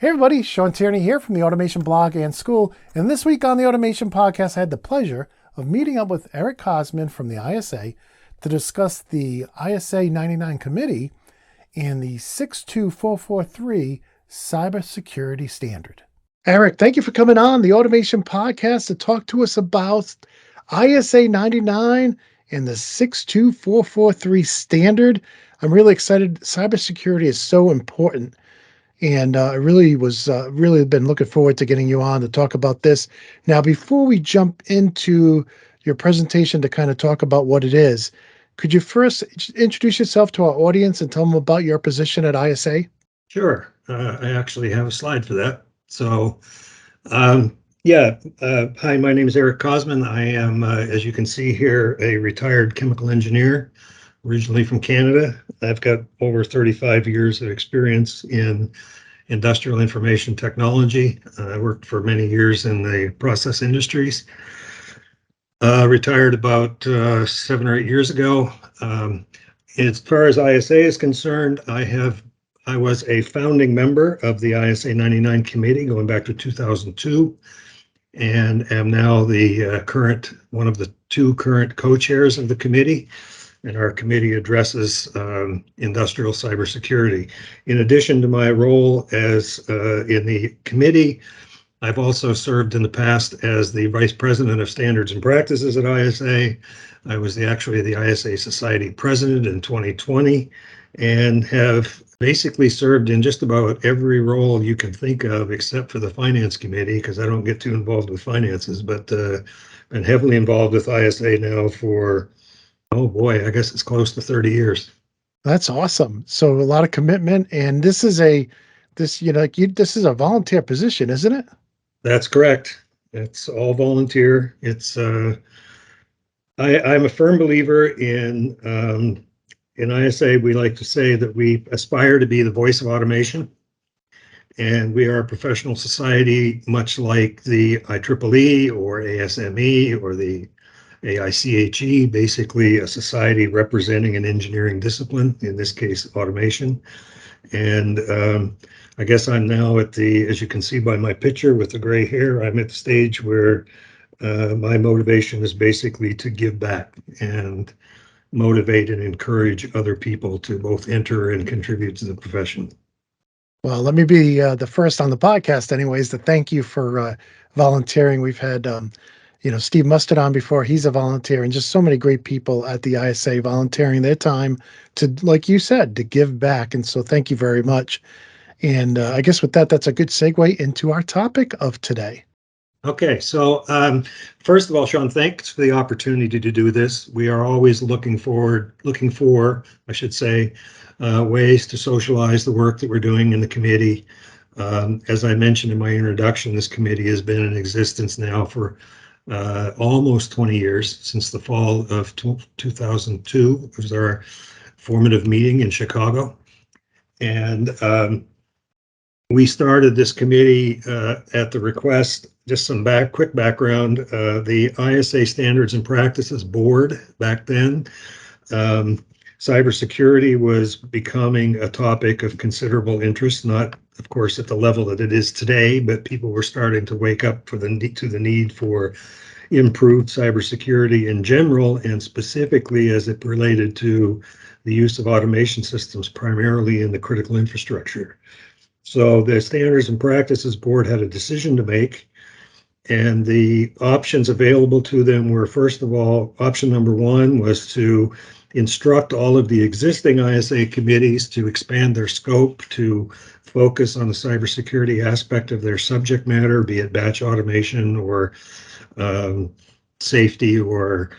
Hey everybody, Shawn here from the Automation Blog and School, and this week on the Automation Podcast I had the pleasure of meeting up with Eric Cosman from the ISA to discuss the ISA99 committee and the 62443 Cybersecurity Standard. Eric, thank you for coming on the Automation Podcast to talk to us about ISA99 and the 62443 standard. I'm really excited. Cybersecurity is so important. And I really been looking forward to getting you on to talk about this. Now, before we jump into your presentation to kind of talk about what it is, could you first introduce yourself to our audience and tell them about your position at ISA? Sure. I actually have a slide for that. So, hi, my name is Eric Cosman. I am, as you can see here, a retired chemical engineer, originally from Canada. I've got over 35 years of experience in industrial information technology. I worked for many years in the process industries. Retired about 7 or 8 years ago. As far as ISA is concerned, I was a founding member of the ISA99 committee going back to 2002, and am now the one of the two current co-chairs of the committee. And our committee addresses industrial cybersecurity. In addition to my role as in the committee, I've also served in the past as the Vice President of Standards and Practices at ISA. I was actually the ISA Society President in 2020, and have basically served in just about every role you can think of except for the Finance Committee, because I don't get too involved with finances, but been heavily involved with ISA now for, oh boy, I guess it's close to 30 years. That's awesome. So a lot of commitment, and this is a volunteer position, isn't it? That's correct. It's all volunteer. I'm a firm believer in ISA. We like to say that we aspire to be the voice of automation, and we are a professional society, much like the IEEE or ASME or the AICHE, basically a society representing an engineering discipline, in this case, automation. And I guess I'm now as you can see by my picture with the gray hair, I'm at the stage where my motivation is basically to give back and motivate and encourage other people to both enter and contribute to the profession. Well, let me be the first on the podcast anyways to thank you for volunteering. We've had Steve Mustard on before. He's a volunteer, and just so many great people at the ISA volunteering their time to, like you said, to give back. And so thank you very much. And I guess with that, that's a good segue into our topic of today. Okay, so first of all, Shawn, thanks for the opportunity to do this. We are always looking for, I should say, ways to socialize the work that we're doing in the committee. As I mentioned in my introduction, this committee has been in existence now for almost 20 years, since the fall of 2002. It was our formative meeting in Chicago. And we started this committee at the request, just some quick background, the ISA Standards and Practices Board back then. Cybersecurity was becoming a topic of considerable interest, not, of course, at the level that it is today, but people were starting to wake up to the need for improved cybersecurity in general, and specifically as it related to the use of automation systems, primarily in the critical infrastructure. So the Standards and Practices Board had a decision to make, and the options available to them were, first of all, option number one was to instruct all of the existing ISA committees to expand their scope to focus on the cybersecurity aspect of their subject matter, be it batch automation or safety or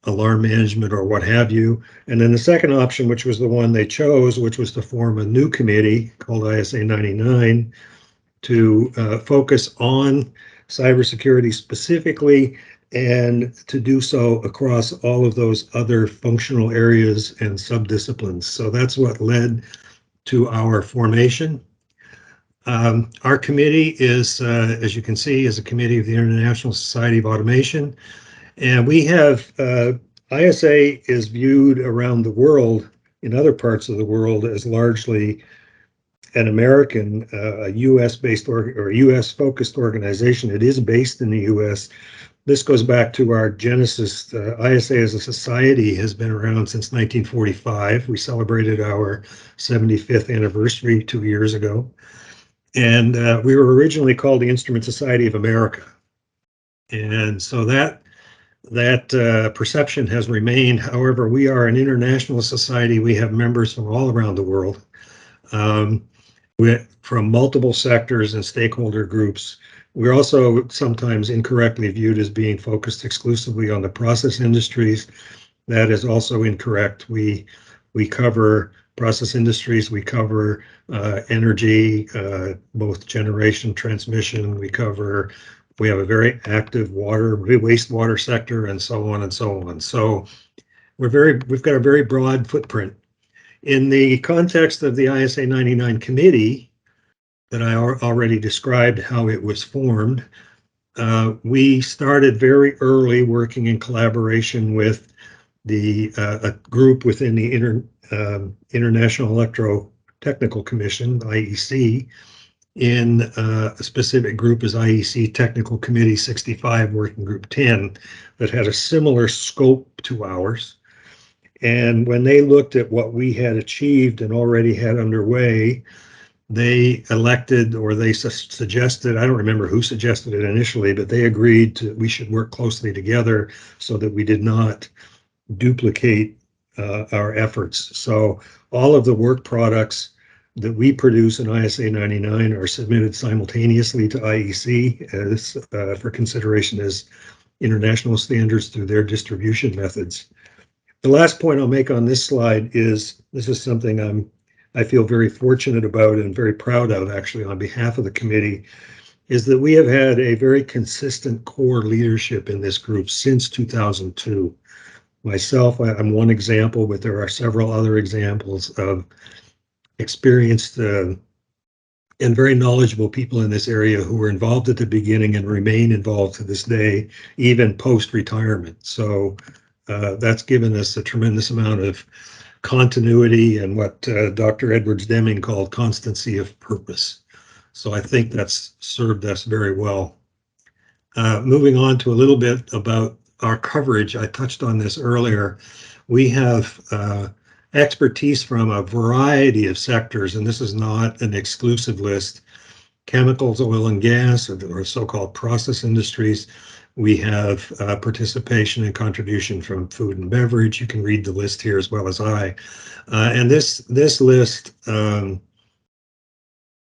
alarm management or what have you. And then the second option, which was the one they chose, which was to form a new committee called ISA99 to focus on cybersecurity specifically, and to do so across all of those other functional areas and subdisciplines. So that's what led to our formation. Our committee is, as you can see, is a committee of the International Society of Automation. And we have, ISA is viewed around the world, in other parts of the world, as largely an American, a U.S.-based or U.S.-focused organization. It is based in the U.S. This goes back to our genesis. ISA as a society has been around since 1945. We celebrated our 75th anniversary 2 years ago. And we were originally called the Instrument Society of America. And so that perception has remained. However, we are an international society. We have members from all around the world, from multiple sectors and stakeholder groups. We're also sometimes incorrectly viewed as being focused exclusively on the process industries. That is also incorrect. We cover process industries, we cover energy, both generation, transmission. We have a very active wastewater sector, and so on and so on. So we've got a very broad footprint. In the context of the ISA 99 committee that I already described how it was formed, we started very early working in collaboration with a group within the International Electrotechnical Commission, IEC, in a specific group as IEC Technical Committee 65, Working Group 10, that had a similar scope to ours. And when they looked at what we had achieved and already had underway, they elected, or they suggested, I don't remember who suggested it initially, but they agreed we should work closely together so that we did not duplicate our efforts. So all of the work products that we produce in ISA 99 are submitted simultaneously to IEC as for consideration as international standards through their distribution methods. The last point I'll make on this slide is, this is something I feel very fortunate about and very proud of, actually, on behalf of the committee, is that we have had a very consistent core leadership in this group since 2002. Myself, I'm one example, but there are several other examples of experienced and very knowledgeable people in this area who were involved at the beginning and remain involved to this day, even post-retirement. So that's given us a tremendous amount of continuity and what Dr. Edwards Deming called constancy of purpose. So I think that's served us very well. Moving on to a little bit about our coverage, I touched on this earlier. We have expertise from a variety of sectors, and this is not an exclusive list. Chemicals, oil and gas, or so-called process industries. We have participation and contribution from food and beverage. You can read the list here as well as I. And this list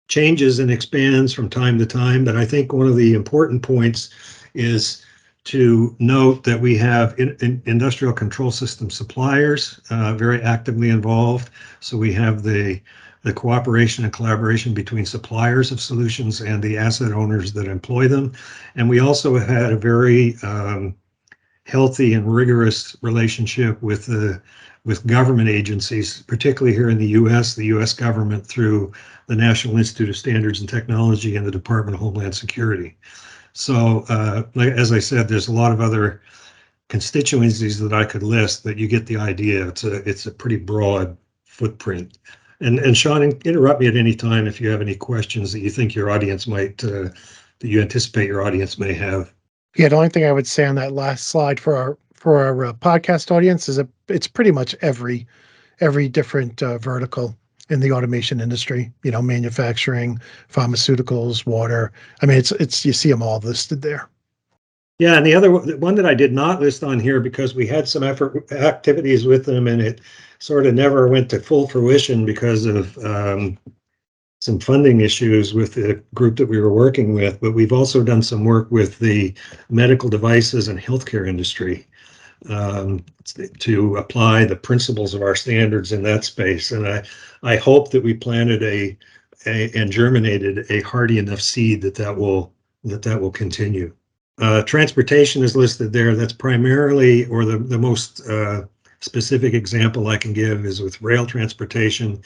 changes and expands from time to time, but I think one of the important points is to note that we have industrial control system suppliers very actively involved. So we have the cooperation and collaboration between suppliers of solutions and the asset owners that employ them. And we also had a very healthy and rigorous relationship with government agencies, particularly here in the U.S. government through the National Institute of Standards and Technology and the Department of Homeland Security. So, as I said, there's a lot of other constituencies that I could list, but you get the idea. It's a pretty broad footprint. And Shawn, interrupt me at any time if you have any questions that you think your audience might, that you anticipate your audience may have. Yeah, the only thing I would say on that last slide for our podcast audience is it's pretty much every different vertical in the automation industry. You know, manufacturing, pharmaceuticals, water. I mean, it's you see them all listed there. Yeah, and the other one that I did not list on here because we had some activities with them, and it sort of never went to full fruition because of some funding issues with the group that we were working with, but we've also done some work with the medical devices and healthcare industry to apply the principles of our standards in that space. And I hope that we planted and germinated a hardy enough seed that will continue. Transportation is listed there. That's primarily, or the most specific example I can give is with rail transportation.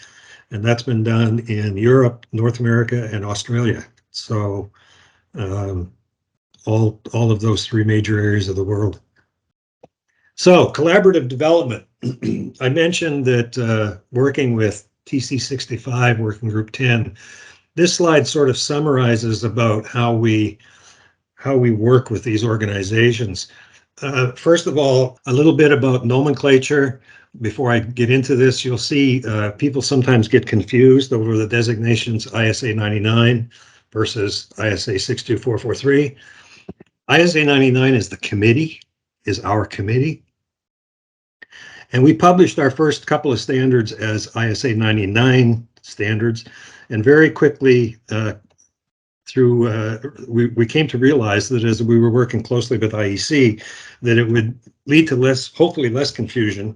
And that's been done in Europe, North America, and Australia. So all of those three major areas of the world. So collaborative development. I mentioned that working with TC65 Working Group 10. This slide sort of summarizes about how we work with these organizations. First of all, a little bit about nomenclature. Before I get into this, you'll see people sometimes get confused over the designations ISA99 versus ISA 62443. ISA99 is the committee, is our committee. And we published our first couple of standards as ISA99 standards, and very quickly we came to realize that as we were working closely with IEC, that it would lead to hopefully less confusion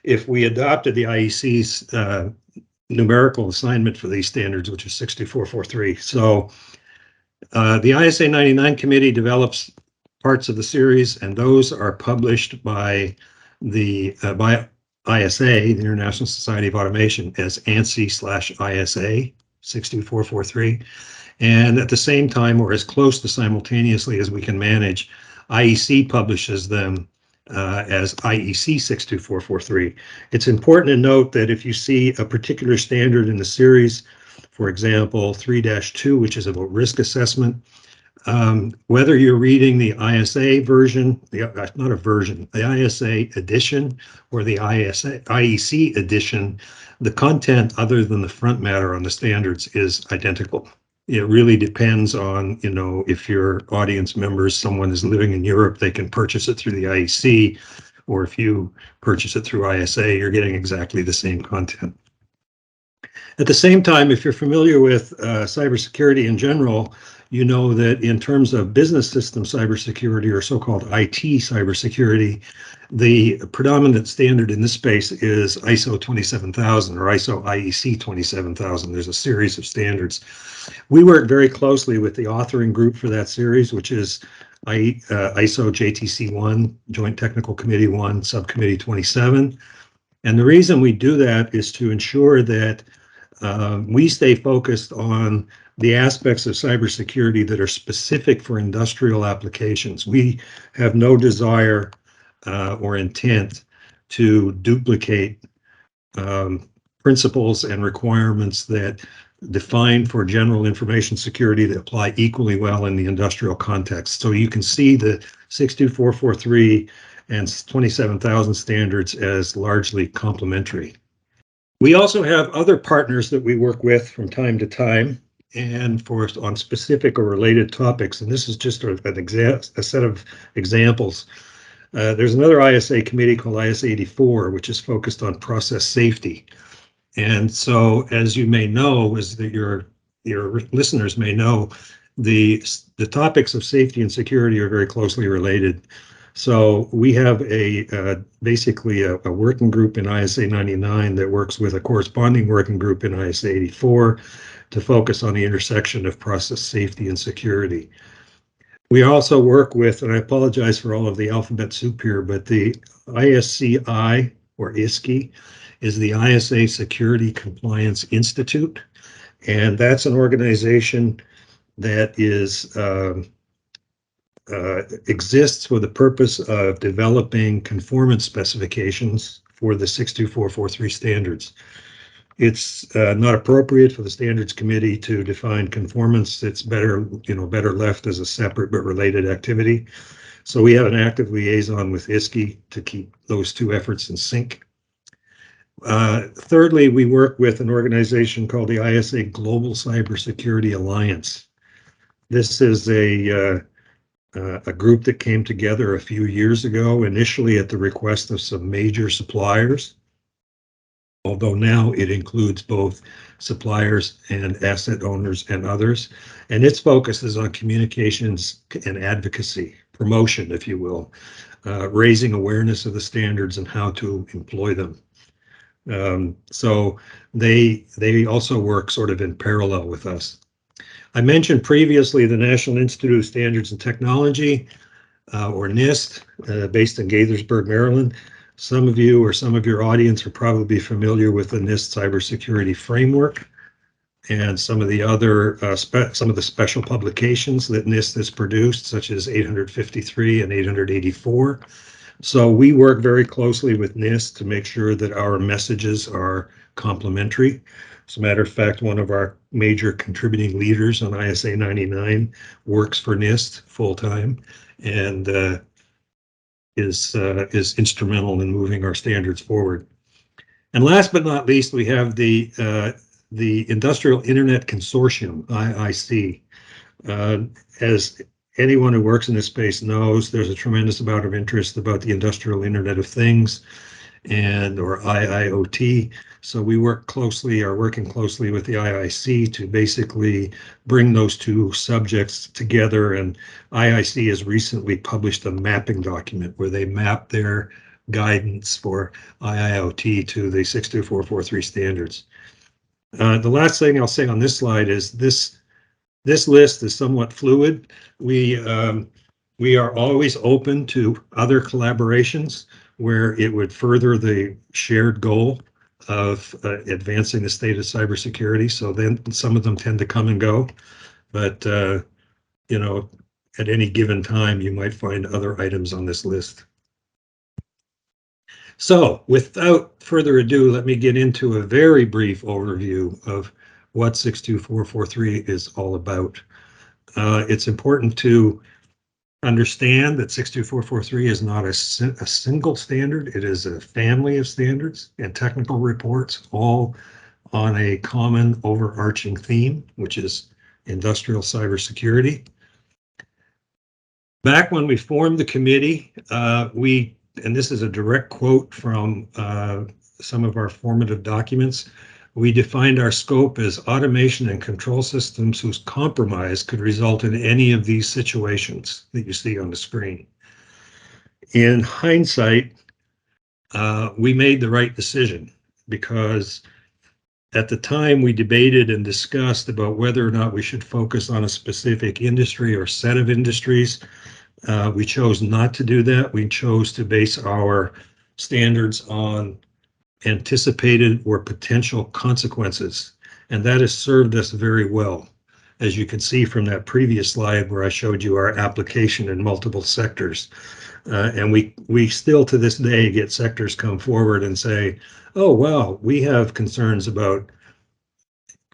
if we adopted the IEC's numerical assignment for these standards, which is 62443. So the ISA99 committee develops parts of the series, and those are published by by ISA, the International Society of Automation, as ANSI/ISA 62443. And at the same time, or as close to simultaneously as we can manage, IEC publishes them as IEC 62443. It's important to note that if you see a particular standard in the series, for example, 3-2, which is about risk assessment, whether you're reading the ISA version, not a version, the ISA edition or the IEC edition, the content other than the front matter on the standards is identical. It really depends on, if your audience members, someone is living in Europe, they can purchase it through the IEC, or if you purchase it through ISA, you're getting exactly the same content. At the same time, if you're familiar with cybersecurity in general, you know that in terms of business system cybersecurity, or so-called IT cybersecurity, the predominant standard in this space is ISO 27000 or IEC 27000. There's a series of standards. We work very closely with the authoring group for that series, which is ISO JTC1, Joint Technical Committee 1, Subcommittee 27. And the reason we do that is to ensure that we stay focused on the aspects of cybersecurity that are specific for industrial applications. We have no desire or intent to duplicate principles and requirements that define for general information security that apply equally well in the industrial context. So you can see the 62443 and 27000 standards as largely complementary. We also have other partners that we work with from time to time, and on specific or related topics. And this is just a set of examples. There's another ISA committee called ISA84, which is focused on process safety. And so, as you may know, as that your listeners may know, the topics of safety and security are very closely related. So we have basically a working group in ISA 99 that works with a corresponding working group in ISA 84 to focus on the intersection of process safety and security. We also work with, and I apologize for all of the alphabet soup here, but the ISCI, or ISCI, is the ISA Security Compliance Institute. And that's an organization that exists for the purpose of developing conformance specifications for the 62443 standards. It's not appropriate for the standards committee to define conformance. It's better left as a separate but related activity. So we have an active liaison with ISCI to keep those two efforts in sync. Thirdly, we work with an organization called the ISA Global Cybersecurity Alliance. This is a group that came together a few years ago, initially at the request of some major suppliers, although now it includes both suppliers and asset owners and others. And its focus is on communications and advocacy, promotion, if you will, raising awareness of the standards and how to employ them. So they also work sort of in parallel with us. I mentioned previously the National Institute of Standards and Technology, or NIST, based in Gaithersburg, Maryland. Some of you or some of your audience are probably familiar with the NIST cybersecurity framework and some of the other some of the special publications that NIST has produced, such as 853 and 884. So we work very closely with NIST to make sure that our messages are complementary. As a matter of fact, one of our major contributing leaders on ISA 99 works for NIST full time and is instrumental in moving our standards forward. And last but not least, we have the Industrial Internet Consortium, IIC. As anyone who works in this space knows, there's a tremendous amount of interest about the Industrial Internet of Things or IIoT. So we are working closely with the IIC to basically bring those two subjects together. And IIC has recently published a mapping document where they map their guidance for IIoT to the 62443 standards. The last thing I'll say on this slide is this list is somewhat fluid. We are always open to other collaborations where it would further the shared goal of advancing the state of cybersecurity. So then some of them tend to come and go, but you know, at any given time, you might find other items on this list. So without further ado, let me get into a very brief overview of what 62443 is all about. It's important to understand that 62443 is not a single standard. It is a family of standards and technical reports, all on a common overarching theme, which is industrial cybersecurity. Back when we formed the committee, and this is a direct quote from some of our formative documents, we defined our scope as automation and control systems whose compromise could result in any of these situations that you see on the screen. In hindsight, we made the right decision because at the time we debated and discussed about whether or not we should focus on a specific industry or set of industries. We chose not to do that. We chose to base our standards on anticipated or potential consequences. And that has served us very well. As you can see from that previous slide where I showed you our application in multiple sectors. And we still to this day get sectors come forward and say, oh, wow, we have concerns about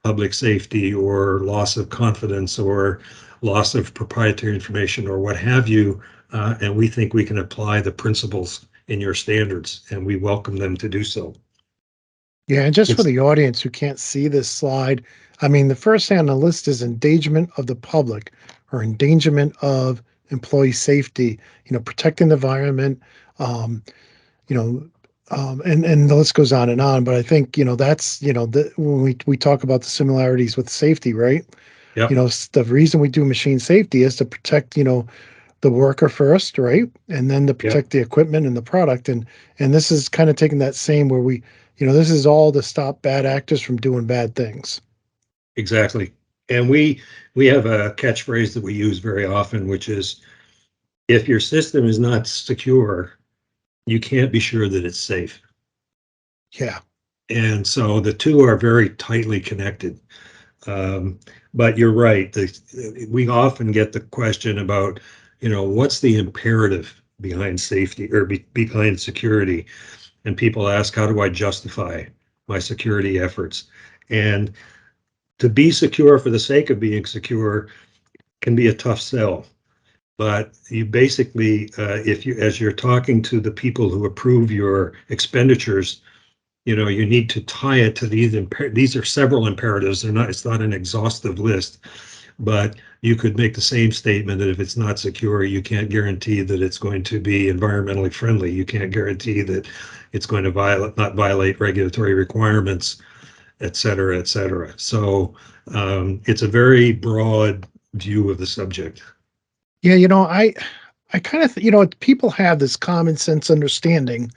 public safety or loss of confidence or loss of proprietary information or what have you. And we think we can apply the principles in your standards, and we welcome them to do so. Yeah, and just for the audience who can't see this slide, I mean, the first thing on the list is endangerment of the public or endangerment of employee safety, protecting the environment, um, and the list goes on and on. But I think, that's, when we talk about the similarities with safety, right? Yep. The reason we do machine safety is to protect, the worker first, right? And then to protect the equipment and the product. And this is kind of taking that same where this is all to stop bad actors from doing bad things. Exactly. And we have a catchphrase that we use very often, which is, if your system is not secure, you can't be sure that it's safe. Yeah. And so the two are very tightly connected. But you're right. We often get the question about, what's the imperative behind safety or behind security? And people ask, how do I justify my security efforts? And to be secure for the sake of being secure can be a tough sell. But you basically, as you're talking to the people who approve your expenditures, you need to tie it to these are several imperatives. It's not an exhaustive list, but you could make the same statement that if it's not secure, you can't guarantee that it's going to be environmentally friendly. You can't guarantee that it's going to not violate regulatory requirements, et cetera, et cetera. So it's a very broad view of the subject. Yeah, I kind of, people have this common sense understanding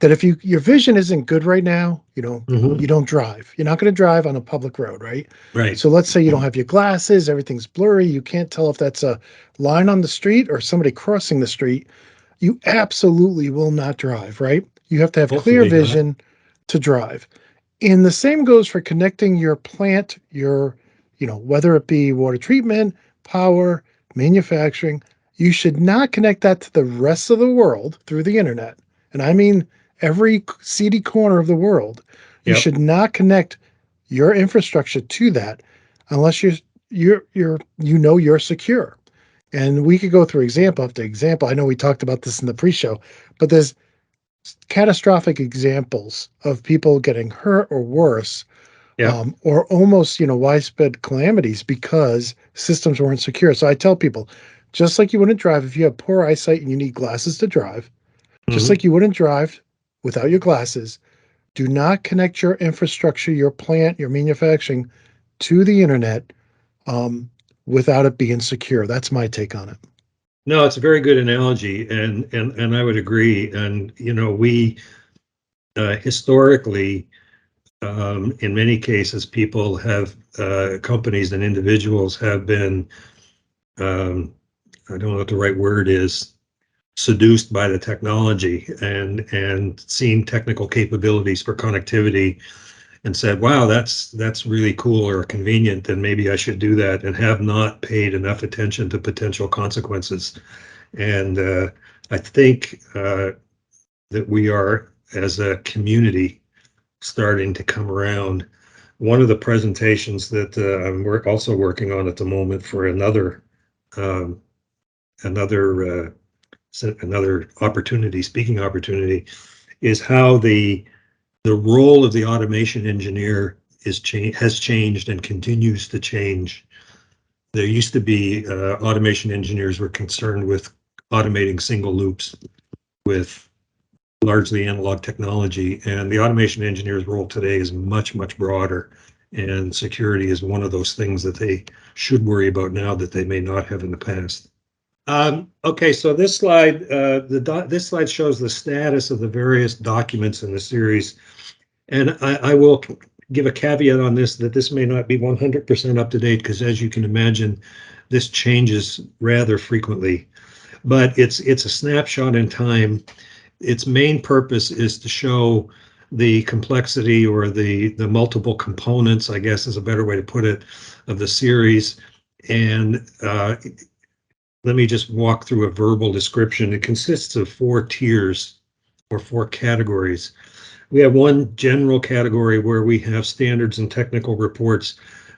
that if your vision isn't good right now, you don't drive. You're not going to drive on a public road, right? Right. So let's say you don't have your glasses, everything's blurry, you can't tell if that's a line on the street or somebody crossing the street. You absolutely will not drive, right? You have to have clear vision to drive. And the same goes for connecting your plant, whether it be water treatment, power, manufacturing, you should not connect that to the rest of the world through the internet. And I mean every seedy corner of the world. You Yep. should not connect your infrastructure to that unless you're secure. And we could go through example after example. I know we talked about this in the pre-show, but there's catastrophic examples of people getting hurt or worse, Yep. or almost, widespread calamities because systems weren't secure. So I tell people, just like you wouldn't drive if you have poor eyesight and you need glasses to drive, just Hmm. like you wouldn't drive without your glasses, do not connect your infrastructure, your plant, your manufacturing to the internet um, without it being secure. That's my take on it. No, it's a very good analogy, and I would agree. And we historically, in many cases, people have companies and individuals have been, um, I don't know what the right word is, seduced by the technology and seen technical capabilities for connectivity and said, wow, that's really cool or convenient, and maybe I should do that, and have not paid enough attention to potential consequences. And I think that we are, as a community, starting to come around. One of the presentations that I'm also working on at the moment for um, another another opportunity, speaking opportunity, is how the role of the automation engineer has changed and continues to change. There used to be automation engineers were concerned with automating single loops with largely analog technology, and the automation engineer's role today is much, much broader. And security is one of those things that they should worry about now that they may not have in the past. Okay, so this slide, this slide shows the status of the various documents in the series, and I will give a caveat on this that this may not be 100% up to date because, as you can imagine, this changes rather frequently. But it's a snapshot in time. Its main purpose is to show the complexity or the multiple components, I guess is a better way to put it, of the series. And let me just walk through a verbal description. It consists of 4 tiers or 4 categories. We have one general category where we have standards and technical reports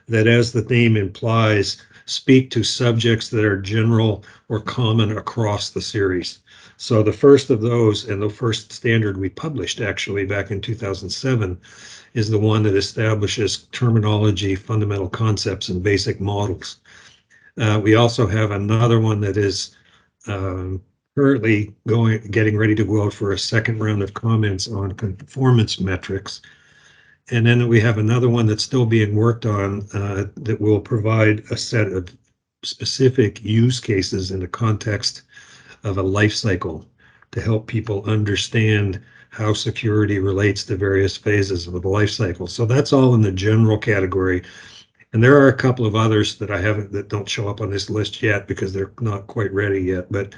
that, as the name implies, speak to subjects that are general or common across the series. So the first of those, and the first standard we published actually back in 2007, is the one that establishes terminology, fundamental concepts, and basic models. We also have another one that is um, currently getting ready to go out for a second round of comments on conformance metrics. And then we have another one that's still being worked on that will provide a set of specific use cases in the context of a life cycle to help people understand how security relates to various phases of the life cycle. So that's all in the general category. And there are a couple of others that I haven't, that don't show up on this list yet because they're not quite ready yet. But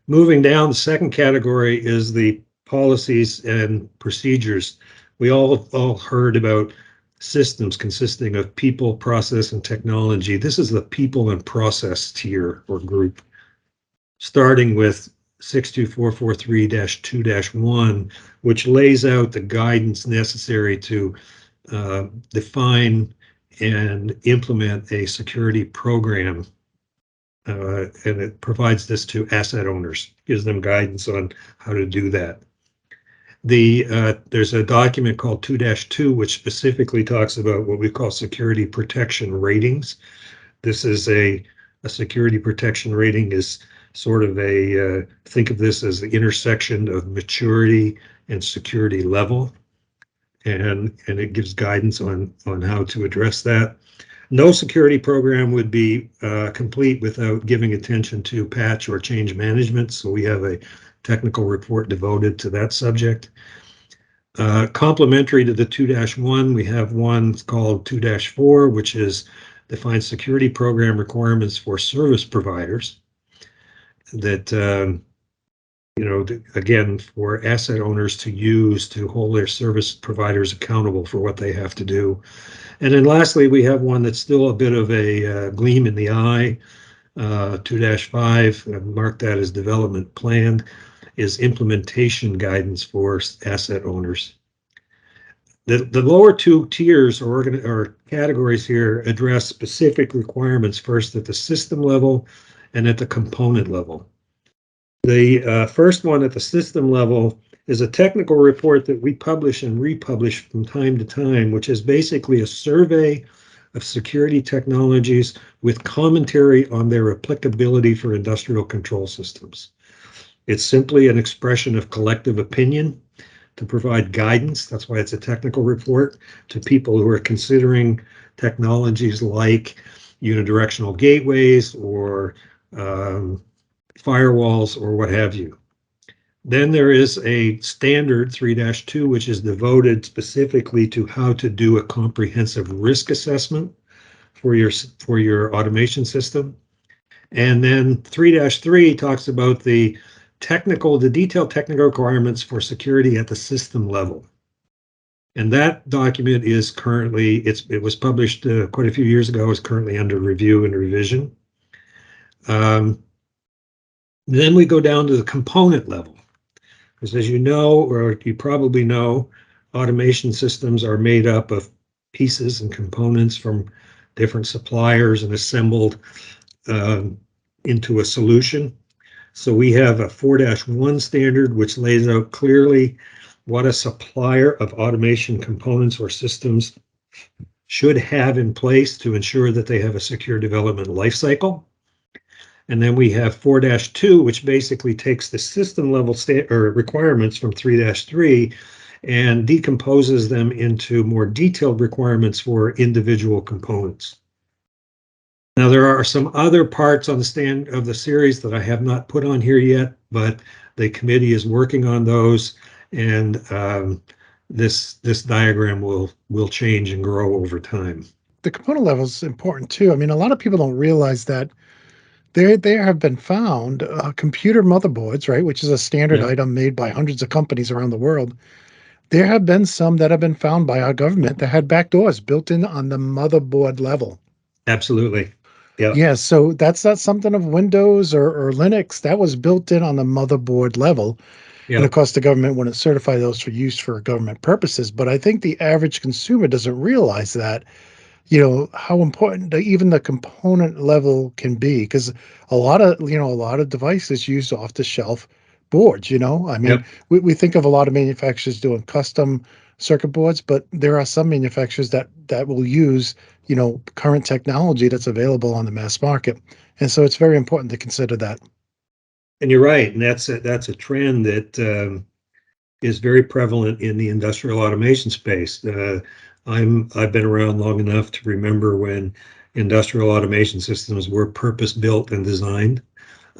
moving down, the second category is the policies and procedures. We all heard about systems consisting of people, process, and technology. This is the people and process tier or group, starting with 62443-2-1, which lays out the guidance necessary to define and implement a security program. And it provides this to asset owners, gives them guidance on how to do that. There's a document called 2-2, which specifically talks about what we call security protection ratings. This is a security protection rating is sort of think of this as the intersection of maturity and security level. And it gives guidance on how to address that. No security program would be complete without giving attention to patch or change management. So we have a technical report devoted to that subject. Complementary to the 2-1, we have one called 2-4, which is defines security program requirements for service providers that, again, for asset owners to use to hold their service providers accountable for what they have to do. And then lastly, we have one that's still a bit of a gleam in the eye, 2-5, mark that as development planned, is implementation guidance for asset owners. The lower two tiers or categories here address specific requirements first at the system level and at the component level. The first one at the system level is a technical report that we publish and republish from time to time, which is basically a survey of security technologies with commentary on their applicability for industrial control systems. It's simply an expression of collective opinion to provide guidance. That's why it's a technical report to people who are considering technologies like unidirectional gateways or firewalls or what have you. Then there is a standard 3-2, which is devoted specifically to how to do a comprehensive risk assessment for your automation system. And then 3-3 talks about the detailed technical requirements for security at the system level. And that document is currently, it was published quite a few years ago, is currently under review and revision. Then we go down to the component level. Because as you know, or you probably know, automation systems are made up of pieces and components from different suppliers and assembled into a solution. So we have a 4-1 standard, which lays out clearly what a supplier of automation components or systems should have in place to ensure that they have a secure development lifecycle. And then we have 4-2, which basically takes the system level requirements from 3-3 and decomposes them into more detailed requirements for individual components. Now, there are some other parts on the series that I have not put on here yet, but the committee is working on those, and this diagram will change and grow over time. The component level is important too. I mean, a lot of people don't realize that there have been found computer motherboards, right, which is a standard item made by hundreds of companies around the world. There have been some that have been found by our government that had backdoors built in on the motherboard level. Absolutely. Yeah. Yeah, so that's not something of Windows or Linux. That was built in on the motherboard level. Yeah. And of course, the government wouldn't certify those for use for government purposes. But I think the average consumer doesn't realize that, how important even the component level can be, because a lot of devices use off the shelf boards. I mean, we think of a lot of manufacturers doing custom circuit boards, but there are some manufacturers that will use current technology that's available on the mass market, and so it's very important to consider that. And you're right, and that's a trend that is very prevalent in the industrial automation space. I've been around long enough to remember when industrial automation systems were purpose-built and designed,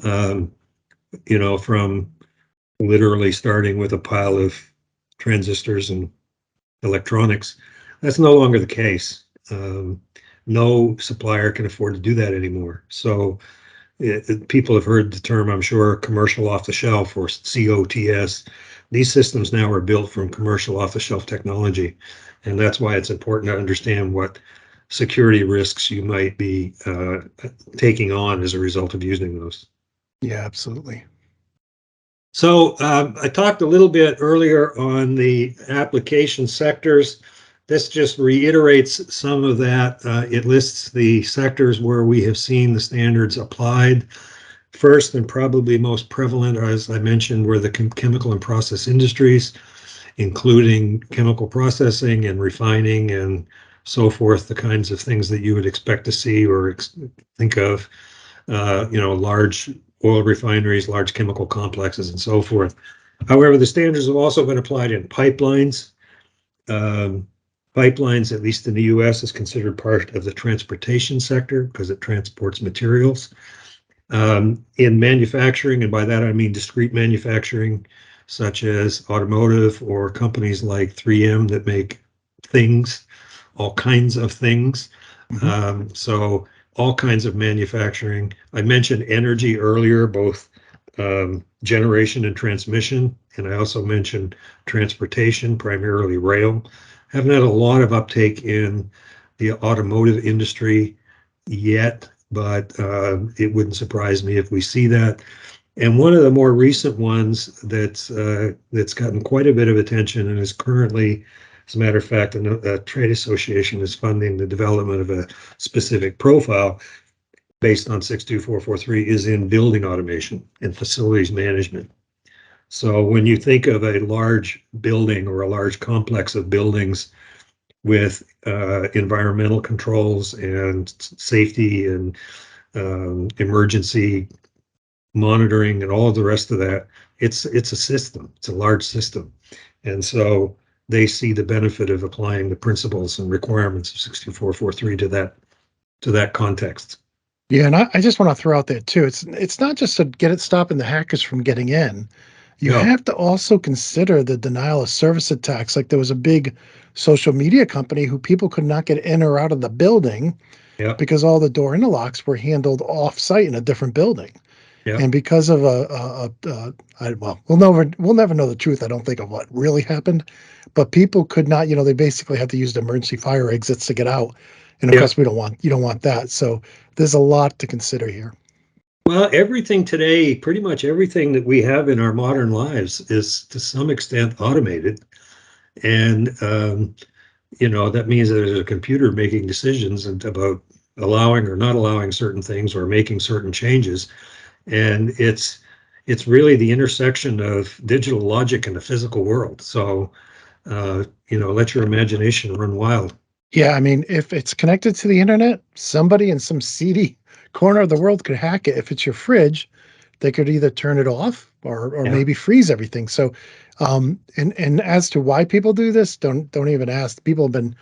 from literally starting with a pile of transistors and electronics. That's no longer the case. No supplier can afford to do that anymore. So people have heard the term, I'm sure, commercial off the shelf, or COTS. These systems now are built from commercial off the shelf technology. And that's why it's important to understand what security risks you might be taking on as a result of using those. Yeah, absolutely. So I talked a little bit earlier on the application sectors. This just reiterates some of that. It lists the sectors where we have seen the standards applied. First, and probably most prevalent, as I mentioned, were the chemical and process industries, including chemical processing and refining and so forth, the kinds of things that you would expect to see or think of, large oil refineries, large chemical complexes, and so forth. However, the standards have also been applied in pipelines. Pipelines, at least in the US, is considered part of the transportation sector because it transports materials. In manufacturing, and by that I mean discrete manufacturing, such as automotive or companies like 3M that make things, all kinds of things. Mm-hmm. So all kinds of manufacturing. I mentioned energy earlier, both generation and transmission, and I also mentioned transportation, primarily rail. Haven't had a lot of uptake in the automotive industry yet. but it wouldn't surprise me if we see that. And one of the more recent ones that's gotten quite a bit of attention and is currently, as a matter of fact, a trade association is funding the development of a specific profile based on 62443 is in building automation and facilities management. So when you think of a large building or a large complex of buildings with environmental controls and safety and emergency monitoring and all of the rest of that, it's a system. It's a large system. And so they see the benefit of applying the principles and requirements of 62443 to that context. Yeah, and I just want to throw out there too. It's not just to get it stopping the hackers from getting in. You No. have to also consider the denial of service attacks. Like there was a big social media company who people could not get in or out of the building Yeah. because all the door interlocks were handled off site in a different building. Yeah. And because of well, we'll never know the truth. I don't think of what really happened, but people could not. They basically had to use the emergency fire exits to get out, and of Yeah. course, you don't want that. So there's a lot to consider here. Well, everything today, pretty much everything that we have in our modern lives is to some extent automated. And, that means that there's a computer making decisions about allowing or not allowing certain things or making certain changes. And it's really the intersection of digital logic and the physical world. So, let your imagination run wild. Yeah, I mean, if it's connected to the internet, somebody in some seedy corner of the world could hack it. If it's your fridge, they could either turn it off or Yeah. maybe freeze everything. So, and as to why people do this, don't even ask. People have been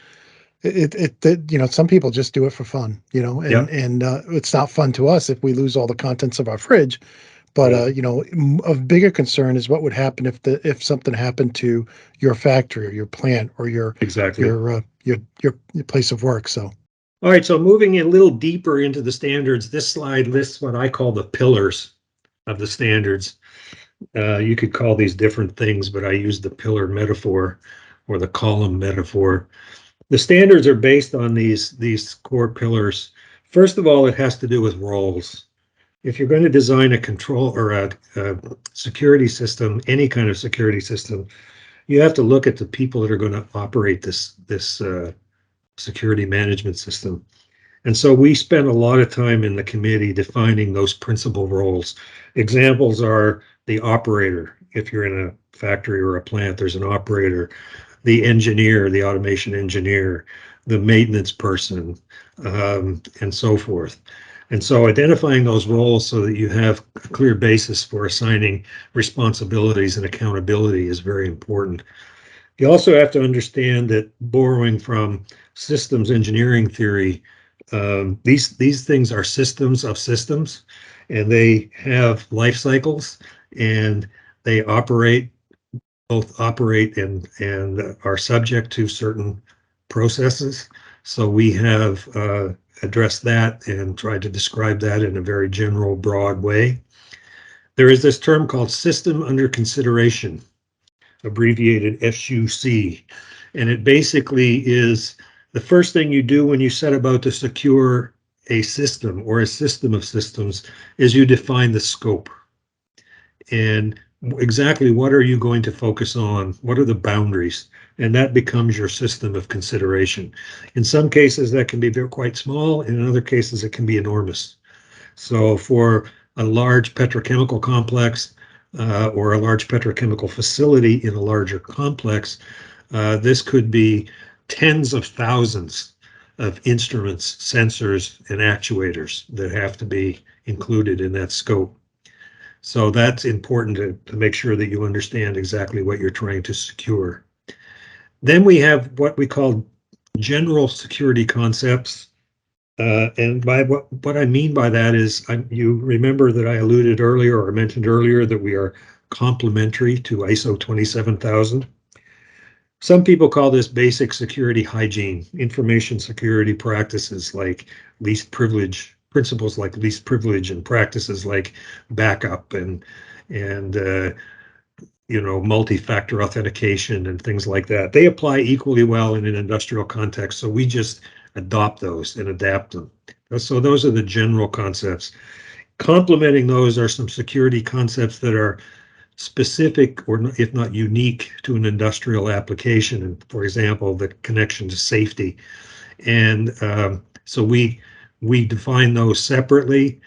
some people just do it for fun, Yeah. and it's not fun to us if we lose all the contents of our fridge. But Right. of bigger concern is what would happen if something happened to your factory or your plant or Exactly. your place of work. So All right, so moving a little deeper into the standards, this slide lists what I call the pillars of the standards. You could call these different things, but I use the pillar metaphor or the column metaphor. The standards are based on these core pillars. First of all, it has to do with roles. If you're going to design a control or a security system, any kind of security system, you have to look at the people that are going to operate this security management system. And so we spent a lot of time in the committee defining those principal roles. Examples are the operator. If you're in a factory or a plant, there's an operator, the engineer, the automation engineer, the maintenance person, and so forth. And so identifying those roles so that you have a clear basis for assigning responsibilities and accountability is very important. You also have to understand that borrowing from systems engineering theory, these things are systems of systems, and they have life cycles, and they both operate and are subject to certain processes. So we have addressed that and tried to describe that in a very general, broad way. There is this term called system under consideration, abbreviated SUC. And it basically is the first thing you do when you set about to secure a system or a system of systems is you define the scope. And exactly what are you going to focus on? What are the boundaries? And that becomes your system of consideration. In some cases, that can be quite small. In other cases, it can be enormous. So for a large petrochemical complex, or a large petrochemical facility in a larger complex, this could be tens of thousands of instruments, sensors, and actuators that have to be included in that scope. So that's important to make sure that you understand exactly what you're trying to secure. Then we have what we call general security concepts. And by what I mean by that is, you remember that I alluded earlier or mentioned earlier that we are complementary to ISO 27000. Some people call this basic security hygiene, information security practices like least privilege, principles like least privilege, and practices like backup and multi-factor authentication and things like that. They apply equally well in an industrial context, so we just adopt those and adapt them. So those are the general concepts. Complementing those are some security concepts that are specific or if not unique to an industrial application. And for example, the connection to safety. And so we define those separately.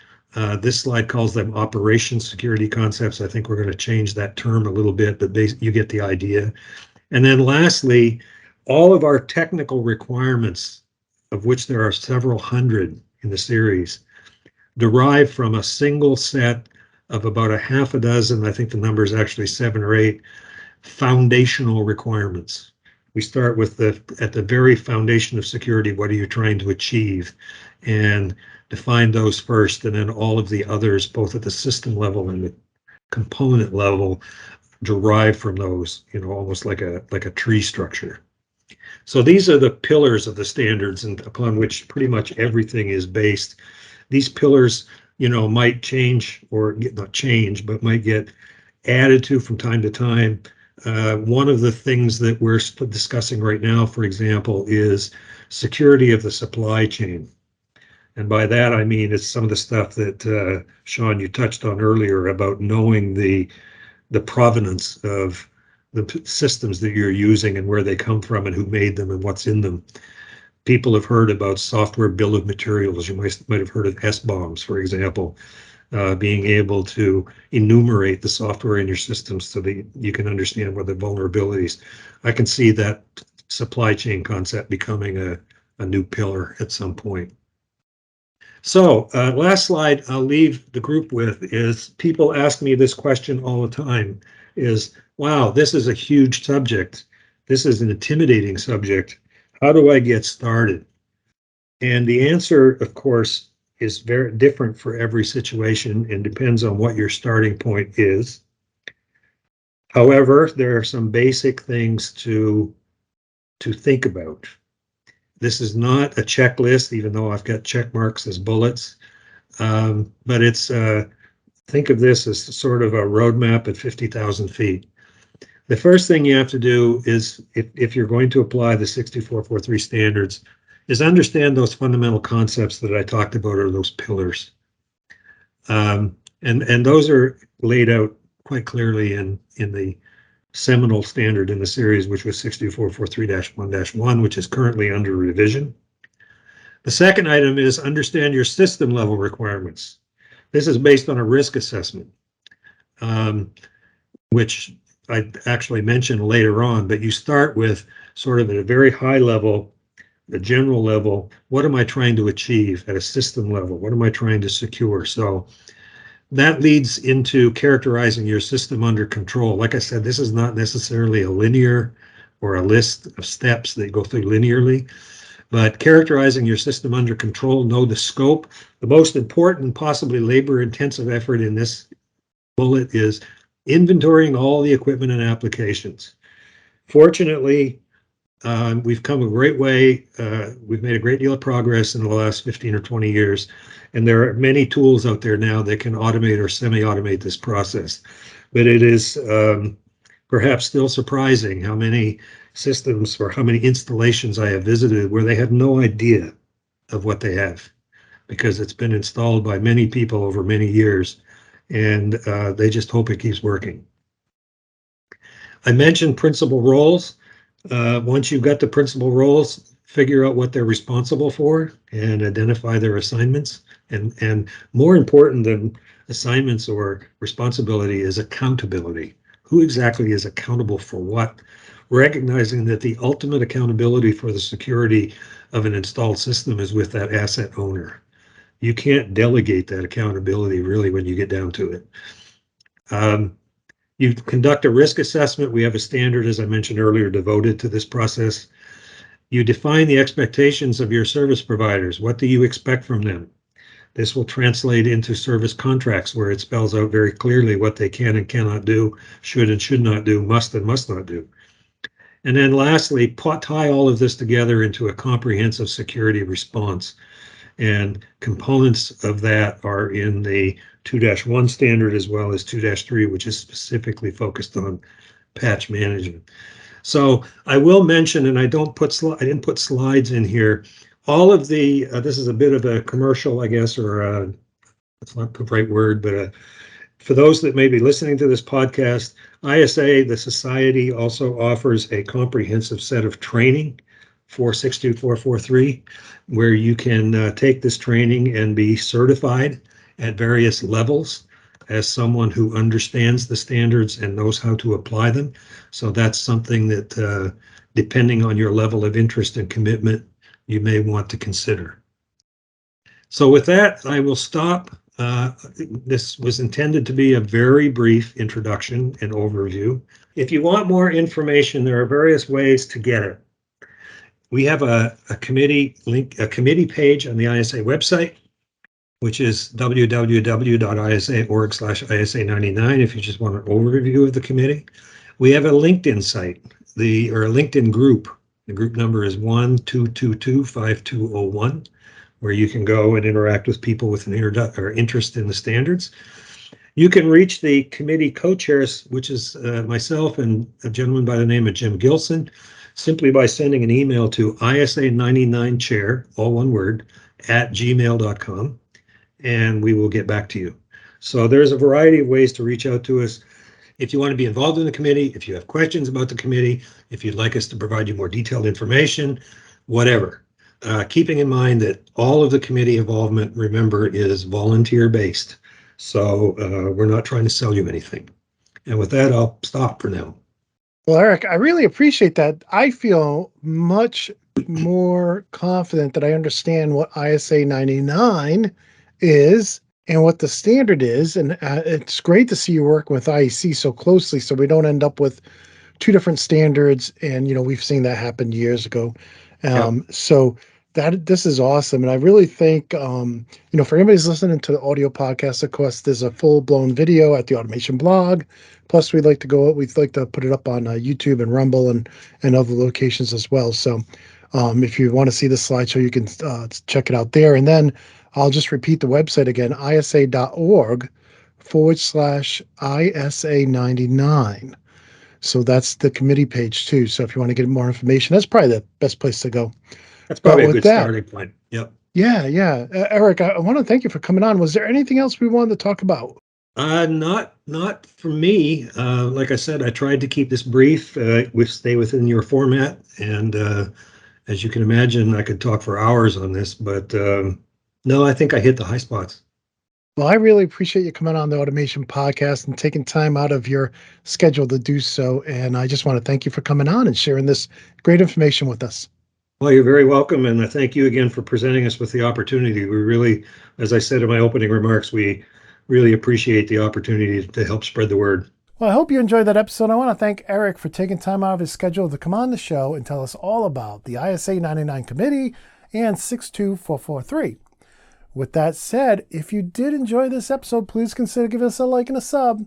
This slide calls them operation security concepts. I think we're going to change that term a little bit, but you get the idea. And then lastly, all of our technical requirements, of which there are several hundred in the series, derive from a single set of about a half a dozen, I think the number is actually 7 or 8, foundational requirements. We start with at the very foundation of security, what are you trying to achieve? And define those first, and then all of the others, both at the system level and the component level, derive from those, almost like a tree structure. So these are the pillars of the standards and upon which pretty much everything is based. These pillars, might change or not change, but might get added to from time to time. One of the things that we're discussing right now, for example, is security of the supply chain. And by that, I mean, it's some of the stuff that, Shawn, you touched on earlier about knowing the provenance of the systems that you're using and where they come from and who made them and what's in them. People have heard about software bill of materials. You might have heard of SBOMs, for example, being able to enumerate the software in your systems so that you can understand what the vulnerabilities. I can see that supply chain concept becoming a new pillar at some point. So last slide I'll leave the group with is people ask me this question all the time is, wow, this is a huge subject. This is an intimidating subject. How do I get started? And the answer, of course, is very different for every situation and depends on what your starting point is. However, there are some basic things to think about. This is not a checklist, even though I've got check marks as bullets, but it's think of this as sort of a roadmap at 50,000 feet. The first thing you have to do is, if you're going to apply the 6443 standards, is understand those fundamental concepts that I talked about, or those pillars. And those are laid out quite clearly in the seminal standard in the series, which was 6443-1-1, which is currently under revision. The second item is understand your system level requirements. This is based on a risk assessment, which I actually mentioned later on, but you start with sort of at a very high level, the general level. What am I trying to achieve at a system level? What am I trying to secure? So that leads into characterizing your system under control. Like I said, this is not necessarily a linear or a list of steps that go through linearly, but characterizing your system under control, know the scope. The most important, possibly labor-intensive effort in this bullet is inventorying all the equipment and applications. Fortunately, we've come a great way. We've made a great deal of progress in the last 15 or 20 years, and there are many tools out there now that can automate or semi-automate this process. But it is perhaps still surprising how many systems or how many installations I have visited where they have no idea of what they have, because it's been installed by many people over many years, and they just hope it keeps working. I mentioned principal roles. Once you've got the principal roles, figure out what they're responsible for and identify their assignments. And more important than assignments or responsibility is accountability. Who exactly is accountable for what? Recognizing that the ultimate accountability for the security of an installed system is with that asset owner. You can't delegate that accountability really when you get down to it. You conduct a risk assessment. We have a standard, as I mentioned earlier, devoted to this process. You define the expectations of your service providers. What do you expect from them? This will translate into service contracts where it spells out very clearly what they can and cannot do, should and should not do, must and must not do. And then lastly, tie all of this together into a comprehensive security response. And components of that are in the 2-1 standard as well as 2-3, which is specifically focused on patch management. So I will mention, and I didn't put slides in here, all of the, this is a bit of a commercial, I guess, or that's not the right word, but for those that may be listening to this podcast, ISA, the Society, also offers a comprehensive set of training for 62443, where you can take this training and be certified at various levels as someone who understands the standards and knows how to apply them. So that's something that, depending on your level of interest and commitment, you may want to consider. So with that, I will stop. This was intended to be a very brief introduction and overview. If you want more information, there are various ways to get it. We have a committee link, a committee page on the ISA website, which is www.isa.org/ISA99 if you just want an overview of the committee. We have a LinkedIn site, or a LinkedIn group. The group number is 1-222-5201, where you can go and interact with people with an interest in the standards. You can reach the committee co-chairs, which is myself and a gentleman by the name of Jim Gilson, simply by sending an email to ISA99chair, all one word, @gmail.com, and we will get back to you. So there's a variety of ways to reach out to us. If you want to be involved in the committee, if you have questions about the committee, if you'd like us to provide you more detailed information, whatever. Keeping in mind that all of the committee involvement, remember, is volunteer-based. So we're not trying to sell you anything. And with that, I'll stop for now. Well, Eric, I really appreciate that. I feel much more confident that I understand what ISA 99 is and what the standard is. And it's great to see you working with IEC so closely so we don't end up with two different standards. And, we've seen that happen years ago. So this is awesome. And I really think, for anybody who's listening to the audio podcast, of course, there's a full-blown video at the Automation blog. Plus, we'd like to put it up on YouTube and Rumble and other locations as well. So if you want to see the slideshow, you can check it out there. And then I'll just repeat the website again, isa.org/ISA99. So that's the committee page too. So if you want to get more information, that's probably the best place to go. That's probably a good starting point. Yep. Yeah. Eric, I want to thank you for coming on. Was there anything else we wanted to talk about? Not for me. Like I said, I tried to keep this brief. We stay within your format, and as you can imagine, I could talk for hours on this. But no, I think I hit the high spots. Well, I really appreciate you coming on the Automation Podcast and taking time out of your schedule to do so. And I just want to thank you for coming on and sharing this great information with us. Well, you're very welcome, and I thank you again for presenting us with the opportunity. We really, as I said in my opening remarks, we really appreciate the opportunity to help spread the word. Well, I hope you enjoyed that episode. I want to thank Eric for taking time out of his schedule to come on the show and tell us all about the ISA 99 committee and 62443. With that said, if you did enjoy this episode, please consider giving us a like and a sub.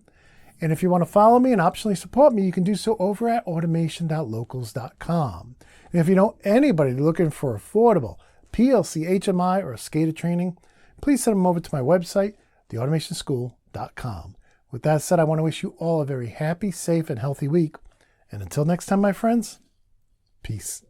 And if you want to follow me and optionally support me, you can do so over at automation.locals.com. And if you know anybody looking for affordable PLC, HMI, or SCADA training, please send them over to my website, theautomationschool.com. With that said, I want to wish you all a very happy, safe, and healthy week. And until next time, my friends, peace.